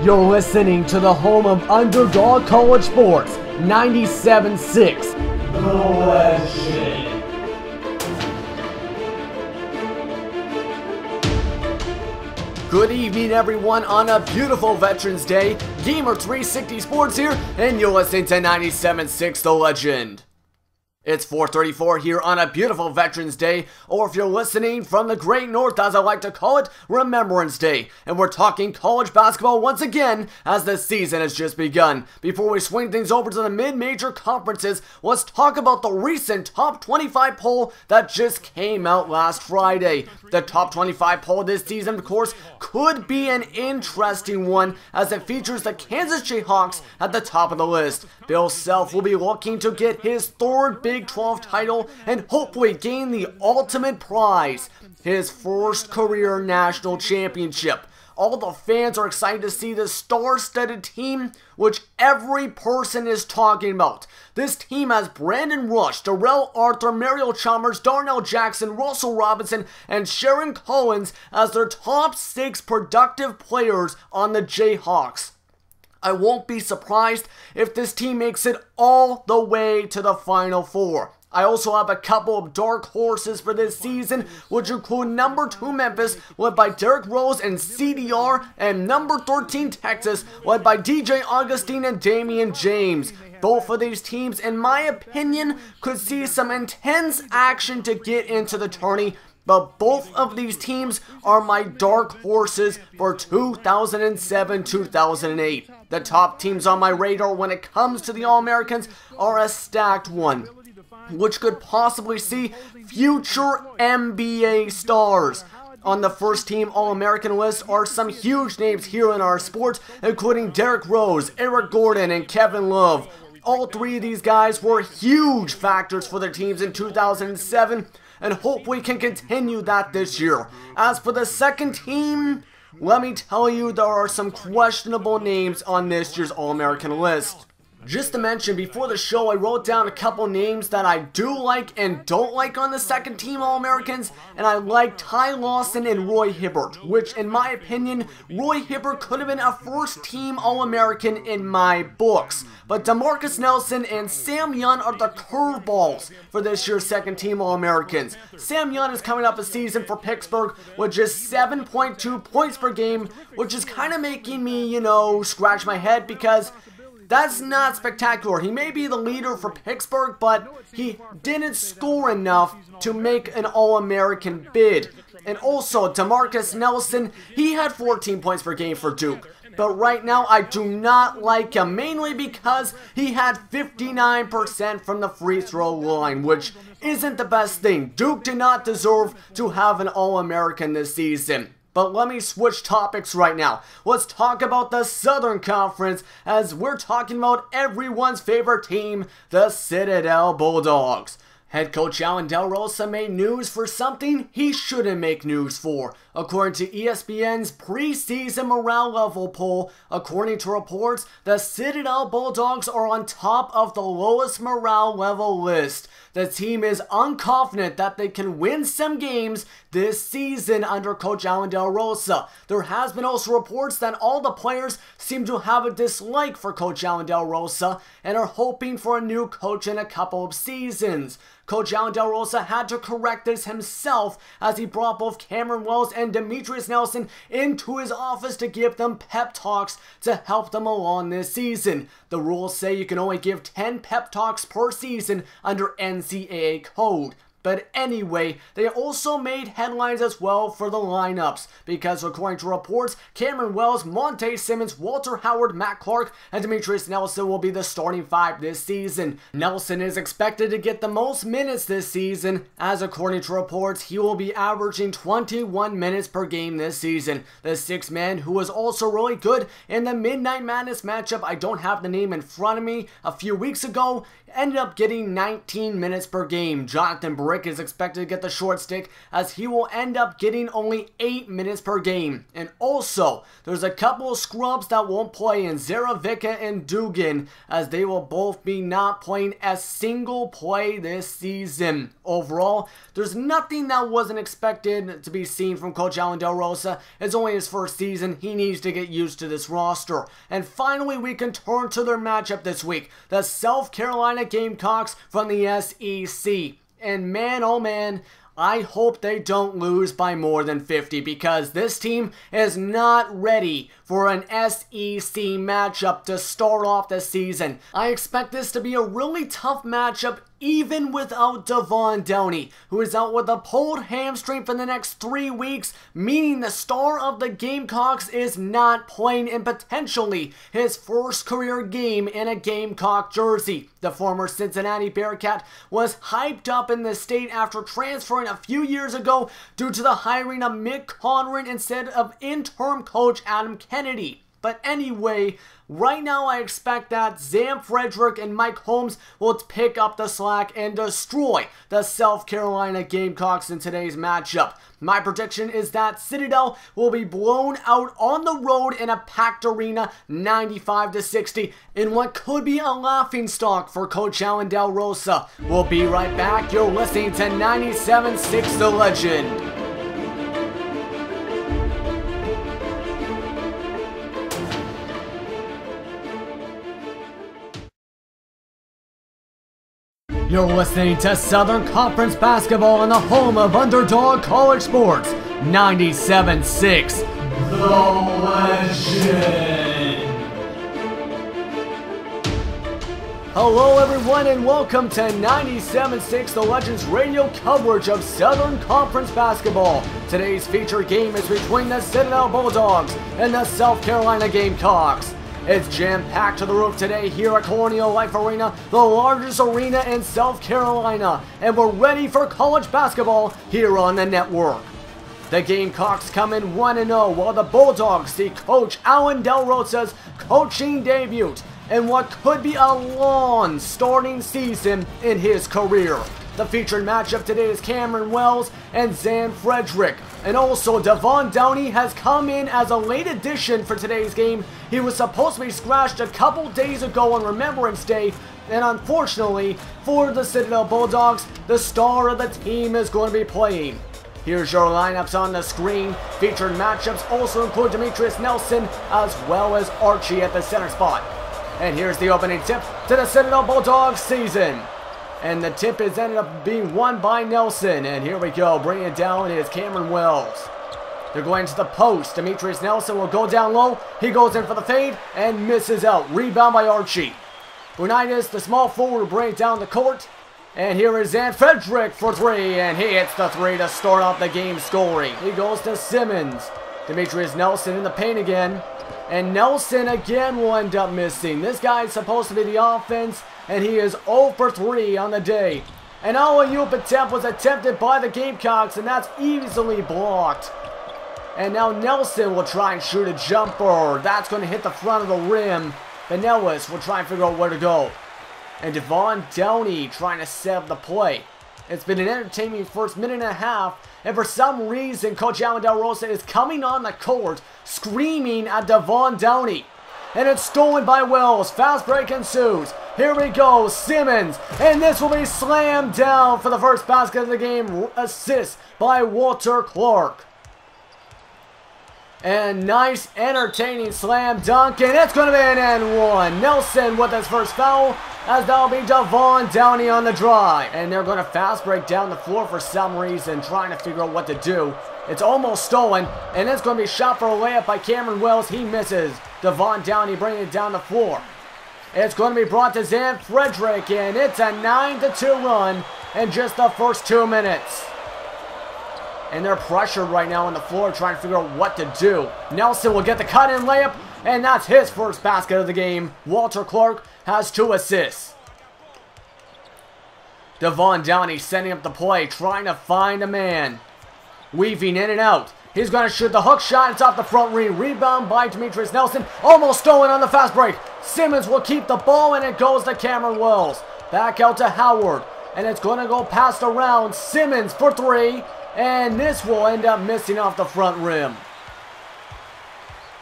You're listening to the home of Underdog College Sports, 97.6. The Legend. Good evening, everyone, on a beautiful Veterans Day. Gamer 360 Sports here, and you're listening to 97.6 The Legend. It's 4:34 here on a beautiful Veterans Day, or if you're listening from the Great North, as I like to call it, Remembrance Day. And we're talking college basketball once again, as the season has just begun. Before we swing things over to the mid-major conferences, let's talk about the recent Top 25 poll that just came out last Friday. The Top 25 poll this season, of course, could be an interesting one, as it features the Kansas Jayhawks at the top of the list. Bill Self will be looking to get his third Big 12 title and hopefully gain the ultimate prize, his first career national championship. All the fans are excited to see this star-studded team, which every person is talking about. This team has Brandon Rush, Darrell Arthur, Mariel Chalmers, Darnell Jackson, Russell Robinson, and Sharon Collins as their top 6 productive players on the Jayhawks. I won't be surprised if this team makes it all the way to the Final Four. I also have a couple of dark horses for this season, which include number 2 Memphis, led by Derrick Rose and CDR, and number 13 Texas, led by DJ Augustine and Damian James. Both of these teams, in my opinion, could see some intense action to get into the tourney, but both of these teams are my dark horses for 2007-2008. The top teams on my radar when it comes to the All-Americans are a stacked one, which could possibly see future NBA stars. On the first team All-American list are some huge names here in our sport, including Derrick Rose, Eric Gordon, and Kevin Love. All three of these guys were huge factors for their teams in 2007, and hope we can continue that this year. As for the second team, let me tell you there are some questionable names on this year's All-American list. Just to mention, before the show, I wrote down a couple names that I do like and don't like on the second team All-Americans, and I like Ty Lawson and Roy Hibbert, which in my opinion, Roy Hibbert could have been a first team All-American in my books. But DeMarcus Nelson and Sam Young are the curveballs for this year's second team All-Americans. Sam Young is coming up a season for Pittsburgh with just 7.2 points per game, which is kind of making me, scratch my head because that's not spectacular. He may be the leader for Pittsburgh, but he didn't score enough to make an All-American bid. And also, DeMarcus Nelson, he had 14 points per game for Duke. But right now, I do not like him, mainly because he had 59% from the free throw line, which isn't the best thing. Duke did not deserve to have an All-American this season. But let me switch topics right now. Let's talk about the Southern Conference, as we're talking about everyone's favorite team, the Citadel Bulldogs. Head coach Alan Delarosa made news for something he shouldn't make news for. According to ESPN's preseason morale level poll, according to reports, the Citadel Bulldogs are on top of the lowest morale level list. The team is unconfident that they can win some games this season under Coach Alan Delarosa. There has been also reports that all the players seem to have a dislike for Coach Alan Delarosa and are hoping for a new coach in a couple of seasons. Coach Alan Delarosa had to correct this himself as he brought both Cameron Wells and Demetrius Nelson into his office to give them pep talks to help them along this season. The rules say you can only give 10 pep talks per season under NCAA code. But anyway, they also made headlines as well for the lineups, because according to reports, Cameron Wells, Monte Simmons, Walter Howard, Matt Clark, and Demetrius Nelson will be the starting 5 this season. Nelson is expected to get the most minutes this season, as according to reports, he will be averaging 21 minutes per game this season. The 6th man, who was also really good in the Midnight Madness matchup, I don't have the name in front of me, a few weeks ago, ended up getting 19 minutes per game. Jonathan Bray Rick is expected to get the short stick, as he will end up getting only 8 minutes per game. And also, there's a couple of scrubs that won't play in Zaravica and Dugan, as they will both be not playing a single play this season. Overall, there's nothing that wasn't expected to be seen from Coach Alan Delarosa. It's only his first season. He needs to get used to this roster. And finally, we can turn to their matchup this week, the South Carolina Gamecocks from the SEC. And man, oh man, I hope they don't lose by more than 50, because this team is not ready for an SEC matchup to start off the season. I expect this to be a really tough matchup even without Downey, who is out with a pulled hamstring for the next 3 weeks, meaning the star of the Gamecocks is not playing in potentially his first career game in a Gamecock jersey. The former Cincinnati Bearcat was hyped up in the state after transferring a few years ago due to the hiring of Mick Conran instead of interim coach Adam Kennedy. But anyway, right now I expect that Sam Frederick and Mike Holmes will pick up the slack and destroy the South Carolina Gamecocks in today's matchup. My prediction is that Citadel will be blown out on the road in a packed arena 95-60 in what could be a laughingstock for Coach Alan Delarosa. We'll be right back. You're listening to 97.6 The Legend. You're listening to Southern Conference Basketball on the home of underdog college sports, 97.6 The Legend. Hello everyone and welcome to 97.6 The Legend's radio coverage of Southern Conference Basketball. Today's featured game is between the Citadel Bulldogs and the South Carolina Gamecocks. It's jam-packed to the roof today here at Colonial Life Arena, the largest arena in South Carolina, and we're ready for college basketball here on the network. The Gamecocks come in 1-0, while the Bulldogs see Coach Alan Delarosa's coaching debut in what could be a long starting season in his career. The featured matchup today is Cameron Wells and Zan Frederick. And also, Downey has come in as a late addition for today's game. He was supposed to be scratched a couple days ago on Remembrance Day, and unfortunately for the Citadel Bulldogs, the star of the team is going to be playing. Here's your lineups on the screen. Featured matchups also include Demetrius Nelson as well as Archie at the center spot. And here's the opening tip to the Citadel Bulldogs season. And the tip is ended up being won by Nelson. And here we go. Bringing it down is Cameron Wells. They're going to the post. Demetrius Nelson will go down low. He goes in for the fade and misses out. Rebound by Archie. Brunitis, the small forward, will bring it down the court. And here is Zan Frederick for three. And he hits the three to start off the game scoring. He goes to Simmons. Demetrius Nelson in the paint again. And Nelson again will end up missing. This guy is supposed to be the offense, and he is 0 for 3 on the day. An alley-oop attempt was attempted by the Gamecocks, and that's easily blocked. And now Nelson will try and shoot a jumper. That's going to hit the front of the rim. But Nellis will try and figure out where to go. And Downey trying to set up the play. It's been an entertaining first minute and a half, and for some reason, Coach Alan Delarosa is coming on the court, screaming at Downey. And it's stolen by Wells. Fast break ensues. Here we go, Simmons, and this will be slammed down for the first basket of the game. Assist by Walter Clark. And nice, entertaining slam dunk, and it's going to be an and one. Nelson with his first foul, as that'll be Downey on the drive. And they're going to fast break down the floor for some reason, trying to figure out what to do. It's almost stolen, and it's going to be shot for a layup by Cameron Wells. He misses. Downey bringing it down the floor. It's going to be brought to Zan Frederick, and it's a 9-2 run in just the first 2 minutes. And they're pressured right now on the floor, trying to figure out what to do. Nelson will get the cut-in layup, and that's his first basket of the game. Walter Clark has 2 assists. Downey setting up the play, trying to find a man. Weaving in and out. He's going to shoot the hook shot. It's off the front ring. Rebound by Demetrius Nelson. Almost stolen on the fast break. Simmons will keep the ball, and it goes to Cameron Wells. Back out to Howard. And it's going to go past around Simmons for three. And this will end up missing off the front rim.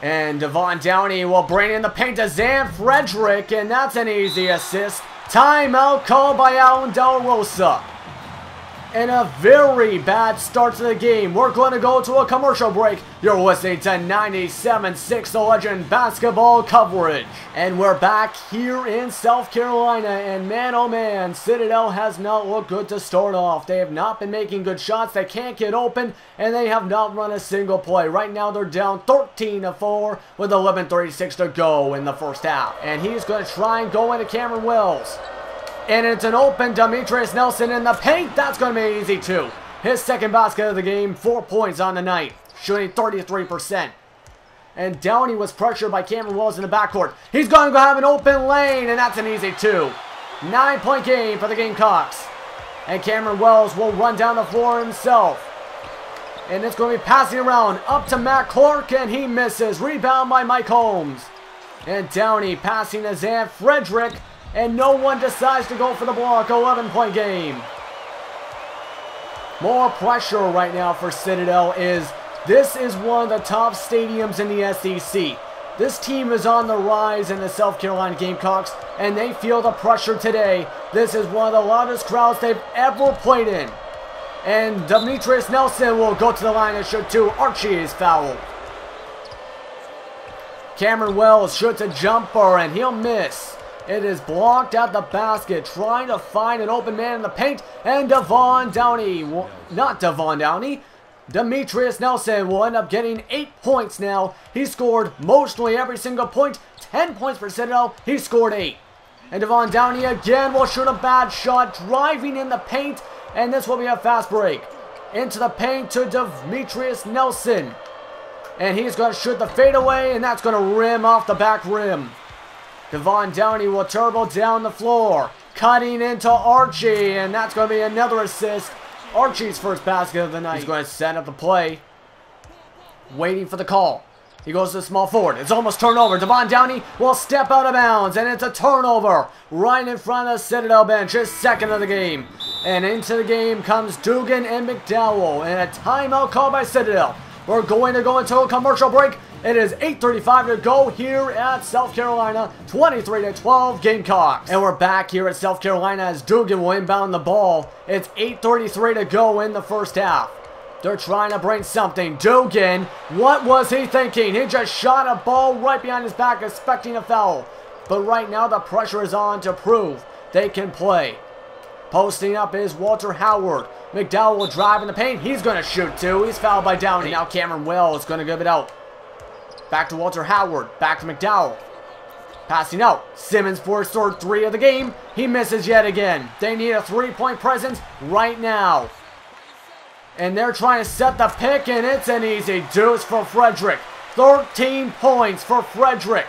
And Downey will bring in the paint to Zan Frederick. And that's an easy assist. Timeout called by Alan Delarosa. And a very bad start to the game. We're going to go to a commercial break. You're listening to 97.6 The Legend basketball coverage. And we're back here in South Carolina. And man, oh man, Citadel has not looked good to start off. They have not been making good shots. They can't get open. And they have not run a single play. Right now they're down 13-4 with 11:36 to go in the first half. And he's going to try and go into Cameron Wells. And it's an open Demetrius Nelson in the paint. That's going to be easy too. His second basket of the game, 4 points on the night, shooting 33%. And Downey was pressured by Cameron Wells in the backcourt. He's going to have an open lane, and that's an easy two. 9-point game for the Gamecocks. And Cameron Wells will run down the floor himself. And it's going to be passing around up to Matt Clark, and he misses. Rebound by Mike Holmes. And Downey passing to Zan Frederick. And no one decides to go for the block. 11-point game. More pressure right now for Citadel this is one of the top stadiums in the SEC. This team is on the rise in the South Carolina Gamecocks, and they feel the pressure today. This is one of the loudest crowds they've ever played in. And Demetrius Nelson will go to the line and shoot two. Archie is fouled. Cameron Wells shoots a jumper, and he'll miss. It is blocked at the basket, trying to find an open man in the paint, and Downey, Demetrius Nelson will end up getting 8 points now. He scored mostly every single point, 10 points for Citadel, he scored 8. And Downey again will shoot a bad shot, driving in the paint, and this will be a fast break. Into the paint to Demetrius Nelson. And he's going to shoot the fadeaway, and that's going to rim off the back rim. Downey will turbo down the floor, cutting into Archie, and that's going to be another assist. Archie's first basket of the night. He's going to set up the play, waiting for the call. He goes to the small forward. It's almost turnover. Downey will step out of bounds, and it's a turnover right in front of the Citadel bench. His second of the game. And into the game comes Dugan and McDowell, and a timeout called by Citadel. We're going to go into a commercial break. It is 8:35 to go here at South Carolina, 23-12 Gamecocks. And we're back here at South Carolina as Dugan will inbound the ball. It's 8:33 to go in the first half. They're trying to bring something. Dugan, what was he thinking? He just shot a ball right behind his back, expecting a foul. But right now the pressure is on to prove they can play. Posting up is Walter Howard. McDowell will drive in the paint. He's going to shoot too. He's fouled by Downey. And now Cameron Wells is going to give it out. Back to Walter Howard. Back to McDowell. Passing out. Simmons for his third three of the game. He misses yet again. They need a three-point presence right now. And they're trying to set the pick, and it's an easy deuce for Frederick. 13 points for Frederick.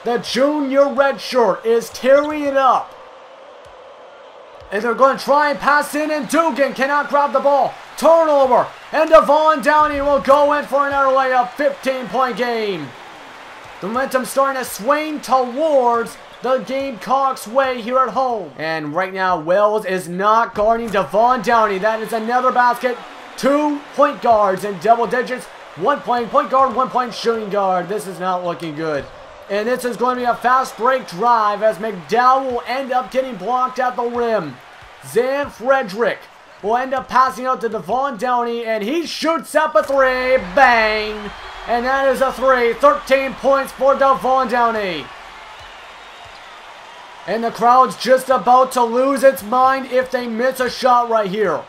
The junior redshirt is tearing it up. And they're going to try and pass in, and Dugan cannot grab the ball. Turnover, and Downey will go in for another layup. 15-point game. The momentum starting to swing towards the Gamecocks' way here at home. And right now, Wells is not guarding Downey. That is another basket. 2 point guards in double digits. 1 point guard, 1 point shooting guard. This is not looking good. And this is going to be a fast break drive as McDowell will end up getting blocked at the rim. Zan Frederick will end up passing out to Downey, and he shoots up a three. Bang! And that is a three. 13 points for Downey. And the crowd's just about to lose its mind if they miss a shot right here.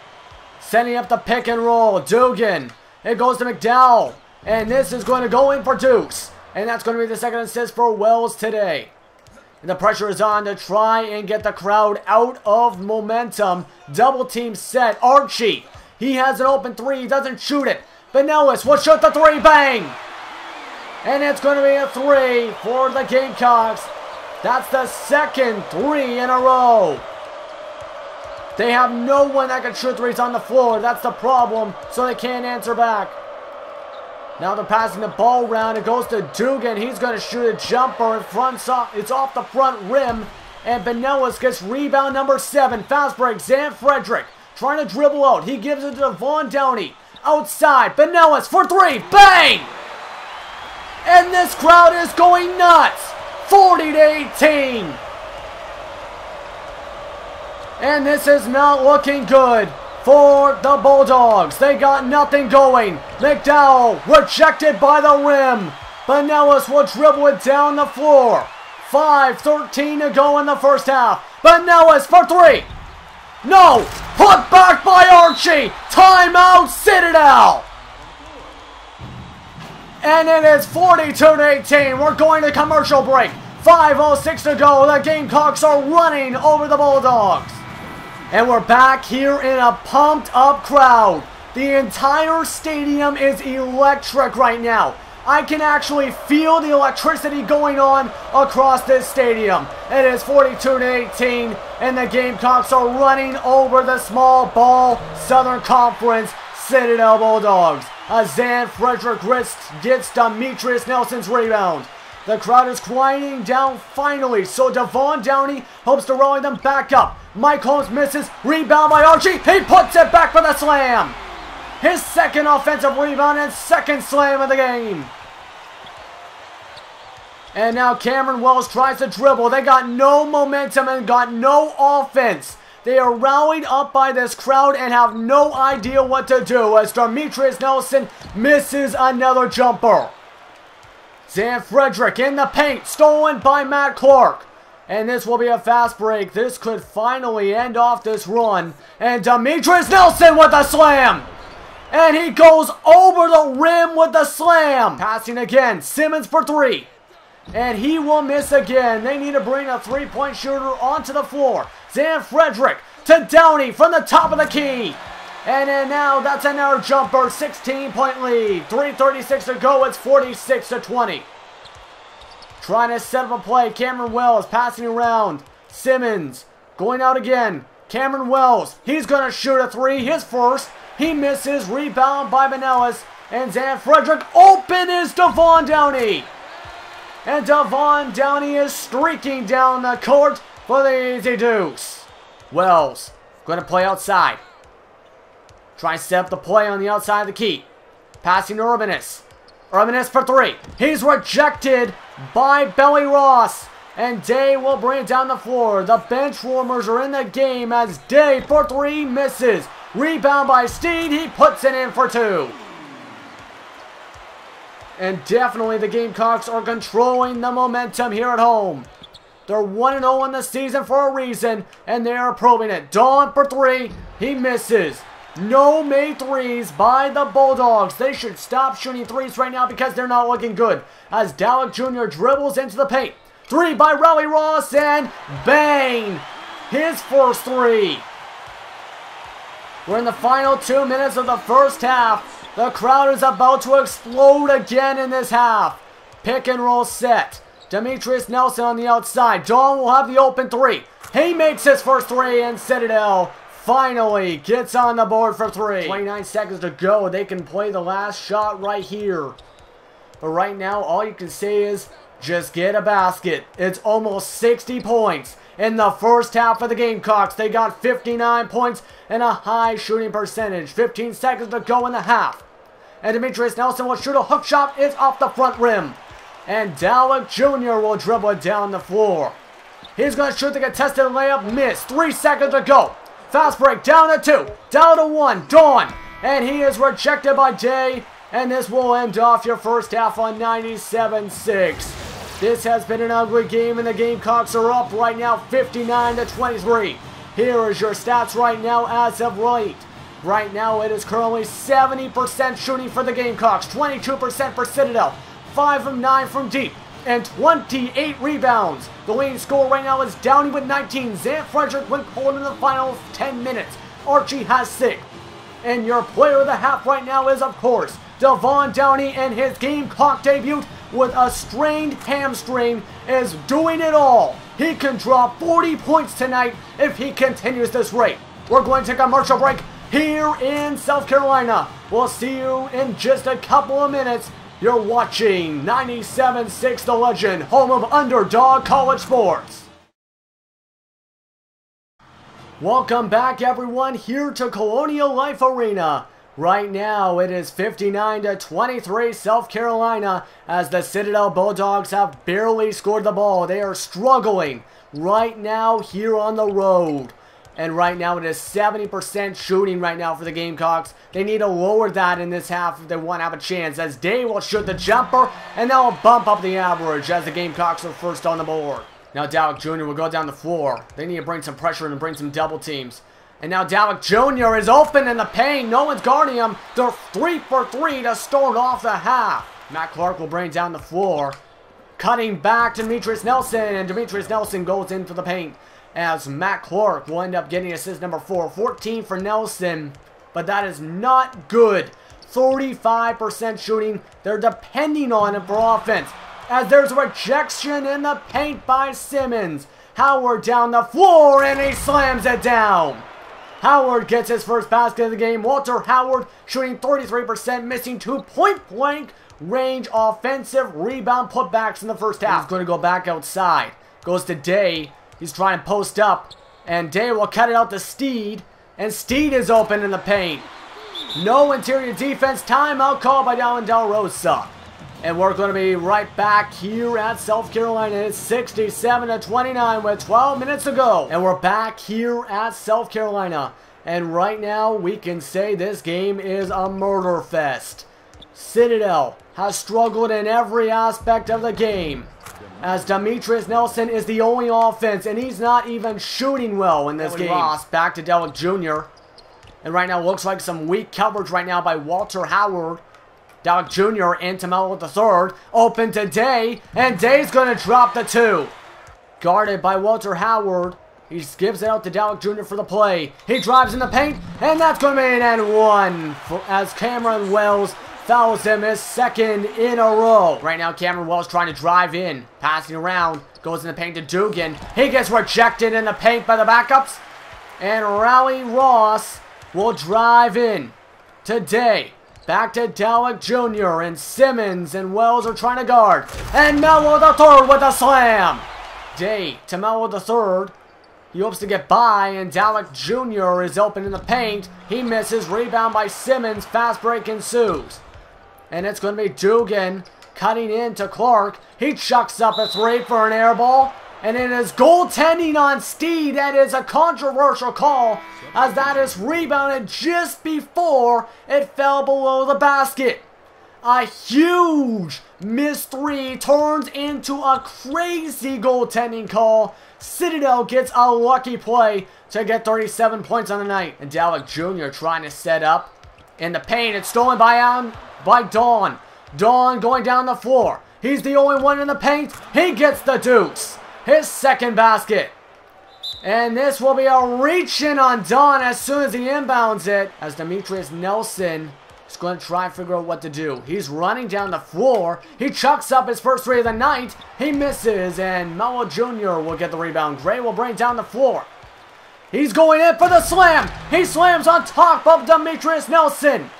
Setting up the pick and roll. Dugan. It goes to McDowell. And this is going to go in for Dukes. And that's going to be the second assist for Wells today. And the pressure is on to try and get the crowd out of momentum. Double team set. Archie. He has an open three. He doesn't shoot it. Vanellis will shoot the three. Bang! And it's going to be a three for the Gamecocks. That's the second three in a row. They have no one that can shoot threes on the floor. That's the problem. So they can't answer back. Now they're passing the ball around. It goes to Dugan. He's going to shoot a jumper. It's off the front rim. And Benellis gets rebound number 7. Fast break, Zan Frederick trying to dribble out. He gives it to Downey. Outside, Benellis for 3. Bang! And this crowd is going nuts. 40-18. And this is not looking good for the Bulldogs. They got nothing going. McDowell rejected by the rim. Benellis will dribble it down the floor. 5:13 to go in the first half. Benellis for 3. No! Put back by Archie! Timeout Citadel! And it is 42-18. We're going to commercial break. 5:06 to go. The Gamecocks are running over the Bulldogs. And we're back here in a pumped up crowd. The entire stadium is electric right now. I can actually feel the electricity going on across this stadium. It is 42-18, and the Gamecocks are running over the small ball Southern Conference Citadel Bulldogs. Zan Frederick gets Demetrius Nelson's rebound. The crowd is quieting down finally, so Downey hopes to rally them back up. Mike Holmes misses, rebound by Archie. He puts it back for the slam. His second offensive rebound and second slam of the game. And now Cameron Wells tries to dribble. They got no momentum and got no offense. They are rallied up by this crowd and have no idea what to do as Demetrius Nelson misses another jumper. Zan Frederick in the paint, stolen by Matt Clark. And this will be a fast break. This could finally end off this run. And Demetrius Nelson with a slam. And he goes over the rim with the slam. Passing again, Simmons for 3. And he will miss again. They need to bring a three-point shooter onto the floor. Zan Frederick to Downey from the top of the key. And then now that's another jumper. 16-point lead. 3:36 to go. It's 46-20. Trying to set up a play. Cameron Wells passing around. Simmons going out again. Cameron Wells. He's going to shoot a 3. His first. He misses. Rebound by Benellis. And Zan Frederick. Open is Downey. And Downey is streaking down the court for the easy deuce. Wells going to play outside. Try to set up the play on the outside of the key. Passing to Urbanus. Urbanus for 3. He's rejected by Belly Ross. And Day will bring it down the floor. The bench warmers are in the game as Day for 3 misses. Rebound by Steed. He puts it in for 2. And definitely the Gamecocks are controlling the momentum here at home. They're 1-0 in the season for a reason, and they are proving it. Dawn for 3. He misses. No made threes by the Bulldogs. They should stop shooting threes right now because they're not looking good. As Dowlick Jr. dribbles into the paint. 3 by Raleigh Ross, and bang! His first 3. We're in the final 2 minutes of the first half. The crowd is about to explode again in this half. Pick and roll set. Demetrius Nelson on the outside. Dawn will have the open 3. He makes his first 3, and Citadel finally gets on the board for 3. 29 seconds to go. They can play the last shot right here. But right now, all you can say is just get a basket. It's almost 60 points. In the first half of the Gamecocks, they got 59 points and a high shooting percentage. 15 seconds to go in the half. And Demetrius Nelson will shoot a hook shot. It's off the front rim. And Dowlick Jr. will dribble it down the floor. He's going to shoot the contested layup. Miss. 3 seconds to go. Fast break. Down to 2. Down to 1. Dawn. And he is rejected by Day. And this will end off your first half on 97-6. This has been an ugly game, and the Gamecocks are up right now 59-23. Here is your stats right now as of late. Right now it is currently 70% shooting for the Gamecocks, 22% for Citadel, 5 from 9 from deep, and 28 rebounds. The leading scorer right now is Downey with 19. Zan Frederick went cold in the final 10 minutes. Archie has 6. And your player of the half right now is, of course, Downey, and his Gamecock debut with a strained hamstring is doing it all. He can drop 40 points tonight if he continues this rate. We're going to take a commercial break here in South Carolina. We'll see you in just a couple of minutes. You're watching 97.6 The Legend, home of Underdog College Sports. Welcome back, everyone, here to Colonial Life Arena. Right now, it is 59-23 South Carolina as the Citadel Bulldogs have barely scored the ball. They are struggling right now here on the road. And right now, it is 70% shooting right now for the Gamecocks. They need to lower that in this half if they want to have a chance, as Day will shoot the jumper, and that will bump up the average as the Gamecocks are first on the board. Now Dalek Jr. will go down the floor. They need to bring some pressure and bring some double teams. And now Dalek Jr. is open in the paint. No one's guarding him. They're 3 for 3 to start off the half. Matt Clark will bring down the floor. Cutting back to Demetrius Nelson. And Demetrius Nelson goes in for the paint, as Matt Clark will end up getting assist number 4. 14 for Nelson. But that is not good. 35% shooting. They're depending on him for offense, as there's a rejection in the paint by Simmons. Howard down the floor, and he slams it down. Howard gets his first basket of the game. Walter Howard shooting 33%, missing 2 point-blank range offensive rebound putbacks in the first half. He's going to go back outside. Goes to Day. He's trying to post up, and Day will cut it out to Steed, and Steed is open in the paint. No interior defense. Timeout called by Delarosa. And we're going to be right back here at South Carolina. It's 67-29 with 12 minutes to go. And we're back here at South Carolina. And right now, we can say this game is a murder fest. Citadel has struggled in every aspect of the game, as Demetrius Nelson is the only offense, and he's not even shooting well in this game. Ross back to Dalek Jr. And right now, looks like some weak coverage right now by Walter Howard. Dalek Jr. into Mello the third. Open to Day. And Day's going to drop the 2. Guarded by Walter Howard. He gives it out to Dalek Jr. for the play. He drives in the paint. And that's going to be an and one, as Cameron Wells fouls him his second in a row. Right now, Cameron Wells trying to drive in. Passing around. Goes in the paint to Dugan. He gets rejected in the paint by the backups. And Rowley Ross will drive in to Day. Back to Dalek Jr. and Simmons and Wells are trying to guard. And Mello the third with a slam. Day to Mello the third. He hopes to get by, and Dalek Jr. is open in the paint. He misses. Rebound by Simmons. Fast break ensues. And it's going to be Dugan cutting in to Clark. He chucks up a 3 for an air ball. And it is goaltending on Steed. That is a controversial call, as that is rebounded just before it fell below the basket. A huge missed 3 turns into a crazy goaltending call. Citadel gets a lucky play to get 37 points on the night. And Dalek Jr. trying to set up in the paint. It's stolen by Dawn. Dawn going down the floor. He's the only one in the paint. He gets the deuce. His second basket. And this will be a reach-in on Dawn as soon as he inbounds it, as Demetrius Nelson is going to try and figure out what to do. He's running down the floor. He chucks up his first 3 of the night. He misses, and Mello Jr. will get the rebound. Gray will bring down the floor. He's going in for the slam. He slams on top of Demetrius Nelson.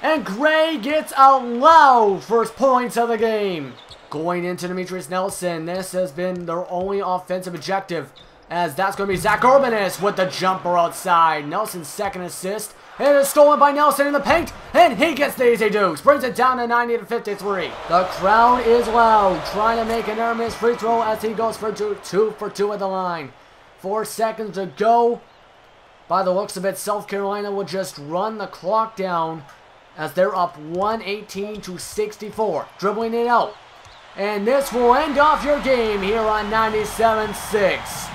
And Gray gets a loud first points of the game. Going into Demetrius Nelson, this has been their only offensive objective, as that's going to be Zach Urbanus with the jumper outside. Nelson's second assist. It is stolen by Nelson in the paint, and he gets the easy deuce. Brings it down to 90-53. The crowd is loud, trying to make an air miss free throw as he goes for 2 for 2 at the line. 4 seconds to go. By the looks of it, South Carolina will just run the clock down, as they're up 118-64. Dribbling it out. And this will end off your game here on 97-6.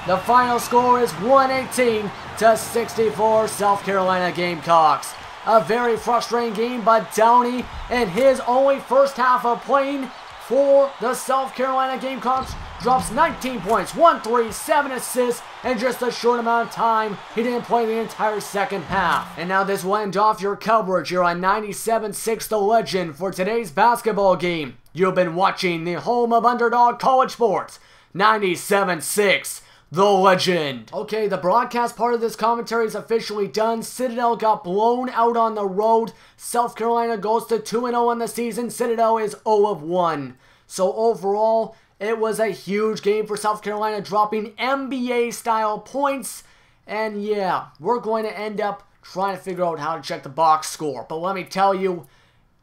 The final score is 118-64 South Carolina Gamecocks. A very frustrating game, but Downey in his only first half of playing for the South Carolina Gamecocks drops 19 points, 1 3, 7 assists in just a short amount of time. He didn't play the entire second half. And now this will end off your coverage here on 97-6 The Legend for today's basketball game. You've been watching the home of underdog college sports, 97-6 The Legend. Okay, the broadcast part of this commentary is officially done. Citadel got blown out on the road. South Carolina goes to 2-0 on the season. Citadel is 0-1. So overall, it was a huge game for South Carolina, dropping NBA-style points And yeah, we're going to end up trying to figure out how to check the box score. But let me tell you,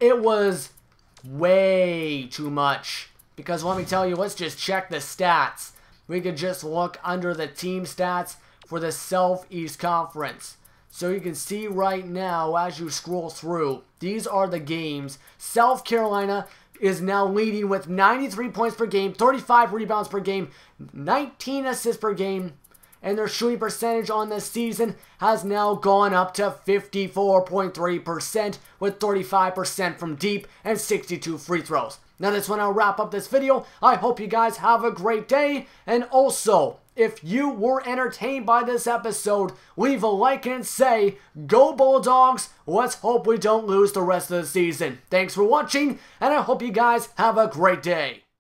it was way too much. Because let me tell you, let's just check the stats. We could just look under the team stats for the Southeast Conference. So you can see right now as you scroll through, these are the games. South Carolina is now leading with 93 points per game, 35 rebounds per game, 19 assists per game, and their shooting percentage on the season has now gone up to 54.3% with 35% from deep and 62 free throws. Now that's when I'll wrap up this video. I hope you guys have a great day, and also, if you were entertained by this episode, leave a like and say, "Go Bulldogs, let's hope we don't lose the rest of the season." Thanks for watching, and I hope you guys have a great day.